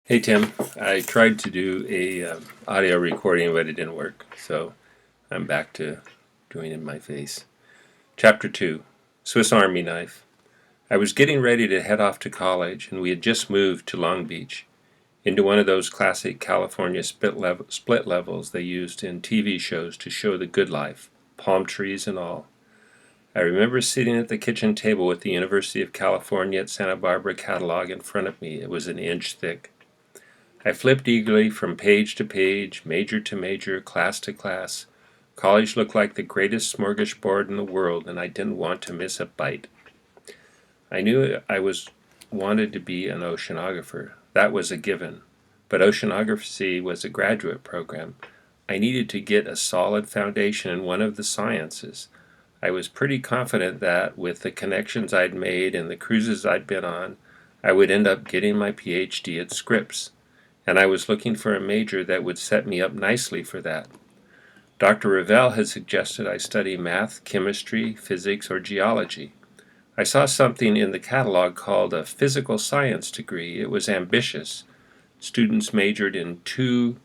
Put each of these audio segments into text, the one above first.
Hey Tim, I tried to do a audio recording, but it didn't work, so I'm back to doing it in my face. Chapter 2, Swiss Army Knife. I was getting ready to head off to college, and we had just moved to Long Beach, into one of those classic California split levels they used in TV shows to show the good life, palm trees and all. I remember sitting at the kitchen table with the University of California at Santa Barbara catalog in front of me. It was an inch thick. I flipped eagerly from page to page, major to major, class to class. College looked like the greatest smorgasbord in the world, and I didn't want to miss a bite. I knew I wanted to be an oceanographer. That was a given. But oceanography was a graduate program. I needed to get a solid foundation in one of the sciences. I was pretty confident that, with the connections I'd made and the cruises I'd been on, I would end up getting my PhD at Scripps, and I was looking for a major that would set me up nicely for that. Dr. Revelle had suggested I study math, chemistry, physics, or geology. I saw something in the catalog called a physical science degree. It was ambitious. Students majored in two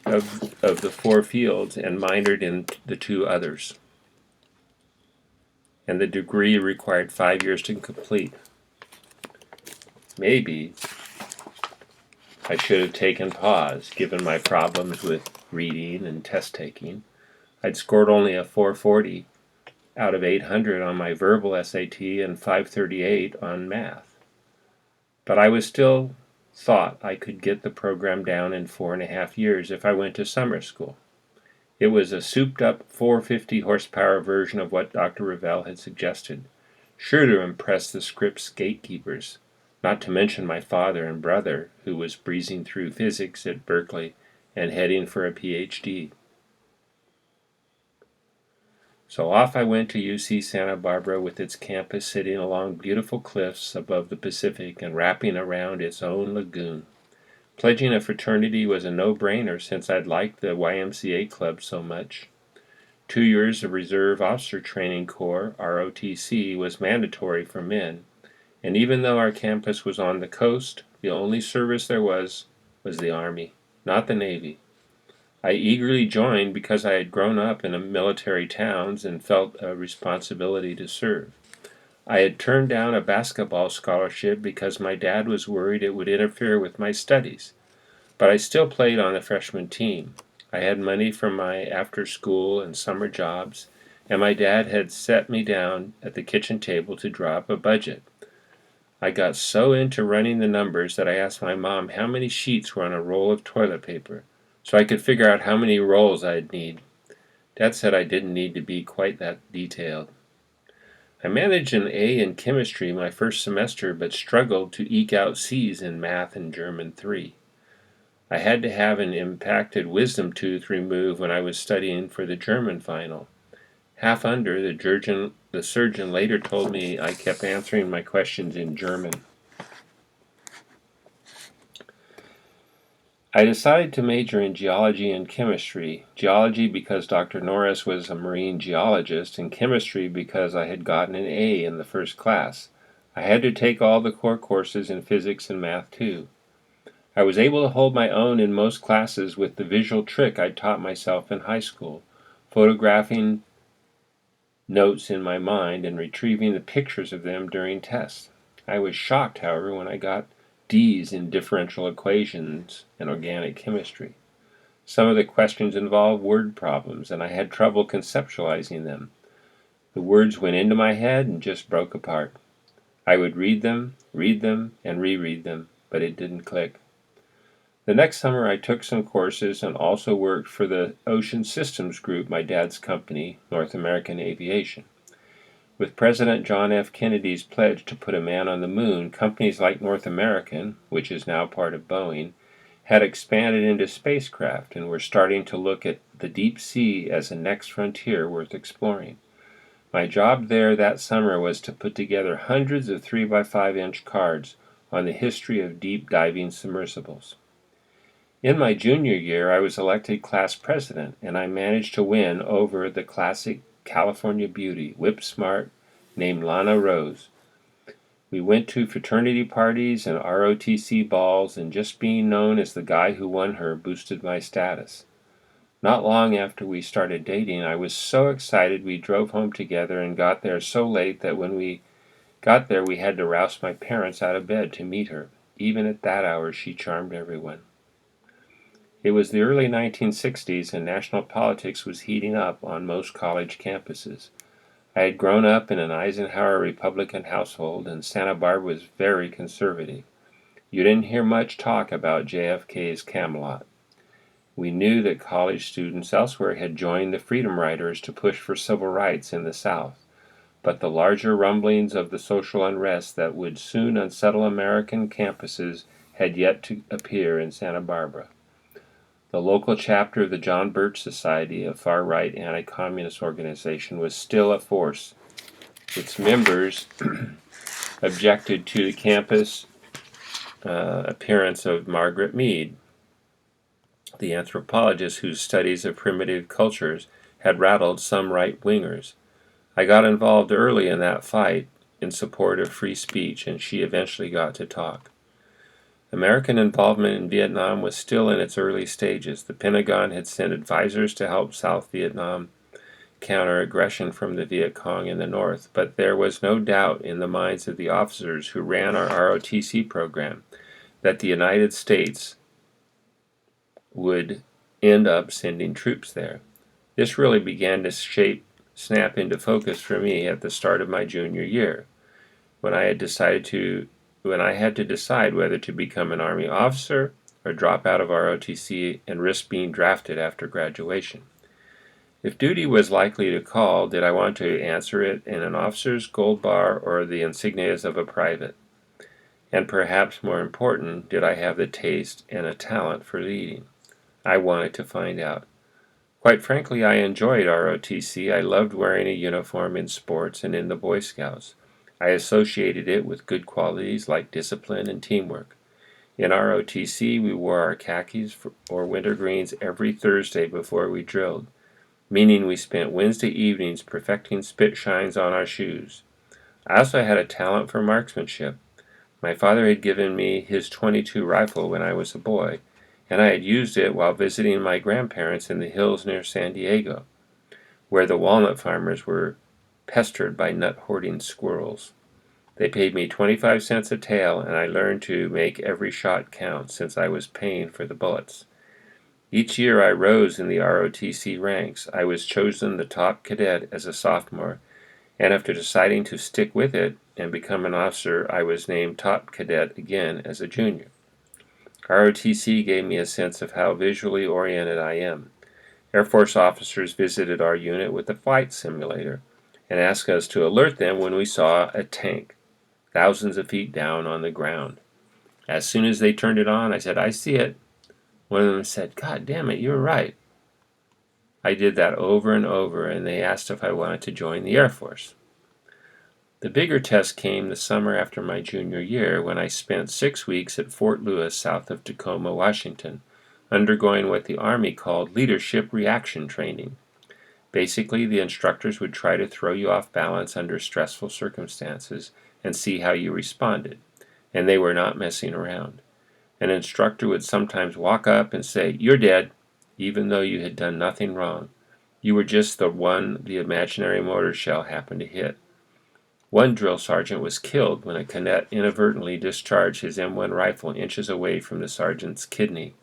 of the four fields and minored in the two others. And the degree required 5 years to complete. Maybe I should have taken pause, given my problems with reading and test taking. I'd scored only a 440 out of 800 on my verbal SAT and 538 on math. But I was still thought I could get the program down in 4.5 years if I went to summer school. It was a souped-up 450 horsepower version of what Dr. Revelle had suggested, sure to impress the Scripps gatekeepers, not to mention my father and brother, who was breezing through physics at Berkeley and heading for a PhD. So off I went to UC Santa Barbara, with its campus sitting along beautiful cliffs above the Pacific and wrapping around its own lagoon. Pledging a fraternity was a no-brainer since I'd liked the YMCA club so much. 2 years of Reserve Officer Training Corps, ROTC, was mandatory for men, and even though our campus was on the coast, the only service there was the Army, not the Navy. I eagerly joined because I had grown up in military towns and felt a responsibility to serve. I had turned down a basketball scholarship because my dad was worried it would interfere with my studies, but I still played on the freshman team. I had money from my after-school and summer jobs, and my dad had set me down at the kitchen table to draw up a budget. I got so into running the numbers that I asked my mom how many sheets were on a roll of toilet paper, so I could figure out how many rolls I'd need. Dad said I didn't need to be quite that detailed. I managed an A in chemistry my first semester, but struggled to eke out C's in math and German 3. I had to have an impacted wisdom tooth removed when I was studying for the German final. Half under, the surgeon later told me I kept answering my questions in German. I decided to major in geology and chemistry. Geology because Dr. Norris was a marine geologist, and chemistry because I had gotten an A in the first class. I had to take all the core courses in physics and math too. I was able to hold my own in most classes with the visual trick I'd taught myself in high school, photographing notes in my mind and retrieving the pictures of them during tests. I was shocked, however, when I got D's in differential equations and organic chemistry. Some of the questions involved word problems, and I had trouble conceptualizing them. The words went into my head and just broke apart. I would read them, and reread them, but it didn't click. The next summer I took some courses and also worked for the Ocean Systems Group, my dad's company, North American Aviation. With President John F. Kennedy's pledge to put a man on the moon, companies like North American, which is now part of Boeing, had expanded into spacecraft and were starting to look at the deep sea as a next frontier worth exploring. My job there that summer was to put together hundreds of 3x5-inch cards on the history of deep diving submersibles. In my junior year, I was elected class president, and I managed to win over the classic California beauty, whip smart, named Lana Rose. We went to fraternity parties and ROTC balls, and just being known as the guy who won her boosted my status. Not long after we started dating, I was so excited we drove home together and got there so late that when we got there we had to rouse my parents out of bed to meet her. Even at that hour she charmed everyone. It was the early 1960s and national politics was heating up on most college campuses. I had grown up in an Eisenhower Republican household, and Santa Barbara was very conservative. You didn't hear much talk about JFK's Camelot. We knew that college students elsewhere had joined the Freedom Riders to push for civil rights in the South, but the larger rumblings of the social unrest that would soon unsettle American campuses had yet to appear in Santa Barbara. The local chapter of the John Birch Society, a far-right anti-communist organization, was still a force. Its members objected to the campus appearance of Margaret Mead, the anthropologist whose studies of primitive cultures had rattled some right-wingers. I got involved early in that fight in support of free speech, and she eventually got to talk. American involvement in Vietnam was still in its early stages. The Pentagon had sent advisors to help South Vietnam counter aggression from the Viet Cong in the north, but there was no doubt in the minds of the officers who ran our ROTC program that the United States would end up sending troops there. This really began to snap into focus for me at the start of my junior year, when I had to decide whether to become an Army officer or drop out of ROTC and risk being drafted after graduation. If duty was likely to call, did I want to answer it in an officer's gold bar or the insignias of a private? And perhaps more important, did I have the taste and a talent for leading? I wanted to find out. Quite frankly, I enjoyed ROTC. I loved wearing a uniform in sports and in the Boy Scouts. I associated it with good qualities like discipline and teamwork. In ROTC, we wore our khakis or wintergreens every Thursday before we drilled, meaning we spent Wednesday evenings perfecting spit shines on our shoes. I also had a talent for marksmanship. My father had given me his .22 rifle when I was a boy, and I had used it while visiting my grandparents in the hills near San Diego, where the walnut farmers were pestered by nut-hoarding squirrels. They paid me 25 cents a tail, and I learned to make every shot count since I was paying for the bullets. Each year I rose in the ROTC ranks. I was chosen the top cadet as a sophomore, and after deciding to stick with it and become an officer, I was named top cadet again as a junior. ROTC gave me a sense of how visually oriented I am. Air Force officers visited our unit with a flight simulator and asked us to alert them when we saw a tank thousands of feet down on the ground. As soon as they turned it on, I said, "I see it." One of them said, "God damn it, you're right." I did that over and over, and they asked if I wanted to join the Air Force. The bigger test came the summer after my junior year, when I spent 6 weeks at Fort Lewis, south of Tacoma, Washington, undergoing what the Army called leadership reaction training. Basically, the instructors would try to throw you off balance under stressful circumstances and see how you responded, and they were not messing around. An instructor would sometimes walk up and say, "You're dead," even though you had done nothing wrong. You were just the one the imaginary mortar shell happened to hit. One drill sergeant was killed when a cadet inadvertently discharged his M1 rifle inches away from the sergeant's kidney.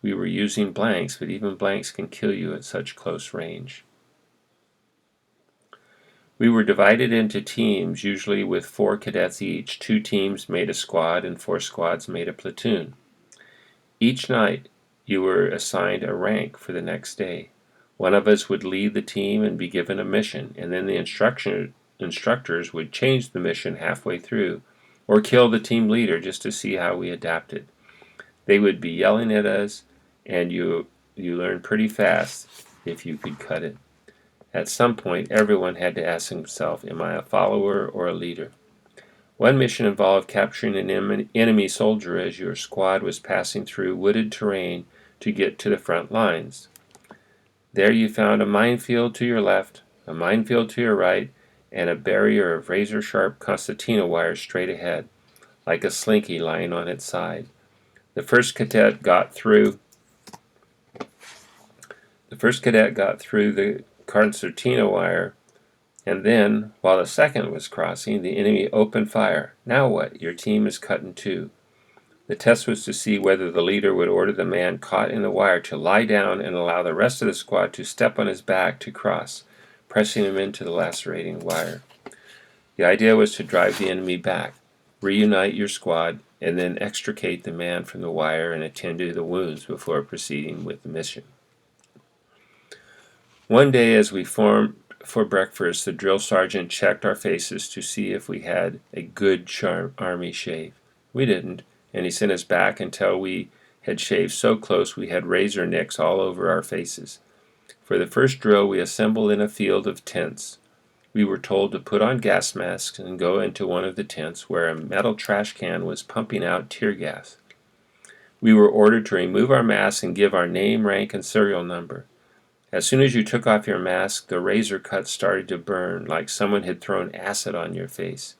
We were using blanks, but even blanks can kill you at such close range. We were divided into teams, usually with 4 cadets each. 2 teams made a squad and 4 squads made a platoon. Each night, you were assigned a rank for the next day. One of us would lead the team and be given a mission, and then the instructors would change the mission halfway through, or kill the team leader just to see how we adapted. They would be yelling at us, and you learned pretty fast if you could cut it. At some point, everyone had to ask himself, am I a follower or a leader? One mission involved capturing an enemy soldier as your squad was passing through wooded terrain to get to the front lines. There you found a minefield to your left, a minefield to your right, and a barrier of razor-sharp concertina wire straight ahead, like a slinky lying on its side. The first cadet got through the concertina wire, and then, while the second was crossing, the enemy opened fire. Now what? Your team is cut in two. The test was to see whether the leader would order the man caught in the wire to lie down and allow the rest of the squad to step on his back to cross, pressing him into the lacerating wire. The idea was to drive the enemy back, reunite your squad, and then extricate the man from the wire and attend to the wounds before proceeding with the mission. One day, as we formed for breakfast, the drill sergeant checked our faces to see if we had a good army shave. We didn't, and he sent us back until we had shaved so close we had razor nicks all over our faces. For the first drill, we assembled in a field of tents. We were told to put on gas masks and go into one of the tents where a metal trash can was pumping out tear gas. We were ordered to remove our masks and give our name, rank, and serial number. As soon as you took off your mask, the razor cuts started to burn like someone had thrown acid on your face.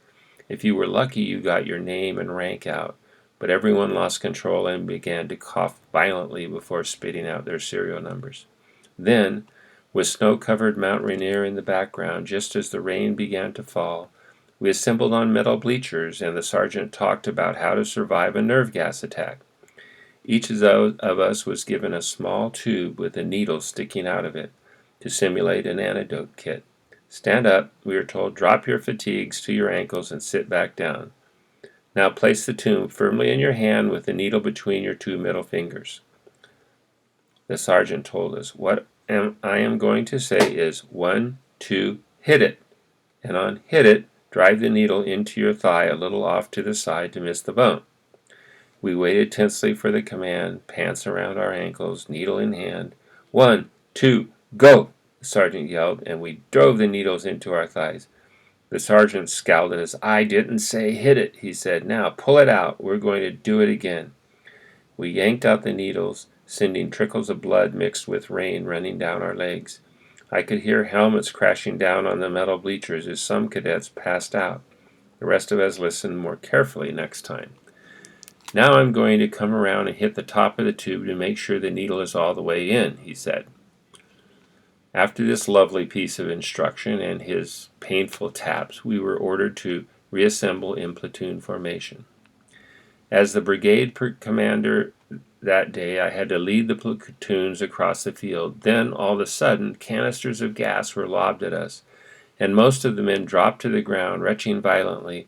If you were lucky, you got your name and rank out, but everyone lost control and began to cough violently before spitting out their serial numbers. Then, with snow-covered Mount Rainier in the background, just as the rain began to fall, we assembled on metal bleachers, and the sergeant talked about how to survive a nerve gas attack. Each of us was given a small tube with a needle sticking out of it to simulate an antidote kit. Stand up, we were told, drop your fatigues to your ankles and sit back down. Now place the tube firmly in your hand with the needle between your two middle fingers. The sergeant told us, what I am going to say is 1, 2, hit it. And on hit it, drive the needle into your thigh a little off to the side to miss the bone. We waited tensely for the command, pants around our ankles, needle in hand. 1, 2, go! The sergeant yelled, and we drove the needles into our thighs. The sergeant scowled at us. I didn't say hit it, he said. Now pull it out. We're going to do it again. We yanked out the needles, sending trickles of blood mixed with rain running down our legs. I could hear helmets crashing down on the metal bleachers as some cadets passed out. The rest of us listened more carefully next time. Now I'm going to come around and hit the top of the tube to make sure the needle is all the way in, he said. After this lovely piece of instruction and his painful taps, we were ordered to reassemble in platoon formation. As the brigade commander that day, I had to lead the platoons across the field. Then, all of a sudden, canisters of gas were lobbed at us, and most of the men dropped to the ground, retching violently.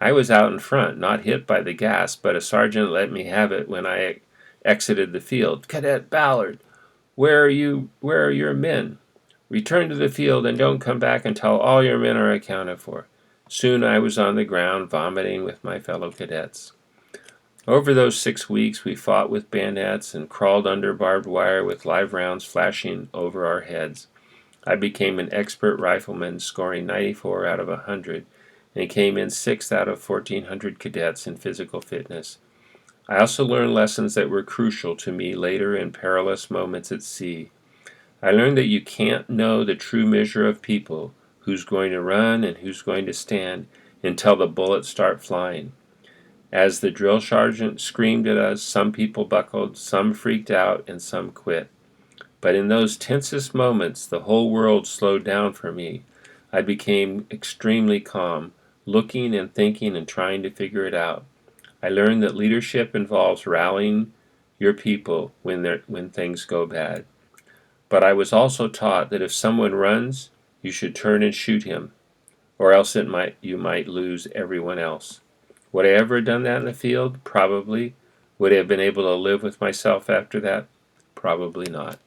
I was out in front, not hit by the gas, but a sergeant let me have it when I exited the field. Cadet Ballard, where are your men? Return to the field and don't come back until all your men are accounted for. Soon I was on the ground, vomiting with my fellow cadets. Over those 6 weeks, we fought with bayonets and crawled under barbed wire with live rounds flashing over our heads. I became an expert rifleman, scoring 94 out of 100, and came in 6th out of 1,400 cadets in physical fitness. I also learned lessons that were crucial to me later in perilous moments at sea. I learned that you can't know the true measure of people, who's going to run and who's going to stand, until the bullets start flying. As the drill sergeant screamed at us, some people buckled, some freaked out, and some quit. But in those tensest moments, the whole world slowed down for me. I became extremely calm, looking and thinking and trying to figure it out. I learned that leadership involves rallying your people when things go bad. But I was also taught that if someone runs, you should turn and shoot him, or else you might lose everyone else. Would I ever have done that in the field? Probably. Would I have been able to live with myself after that? Probably not.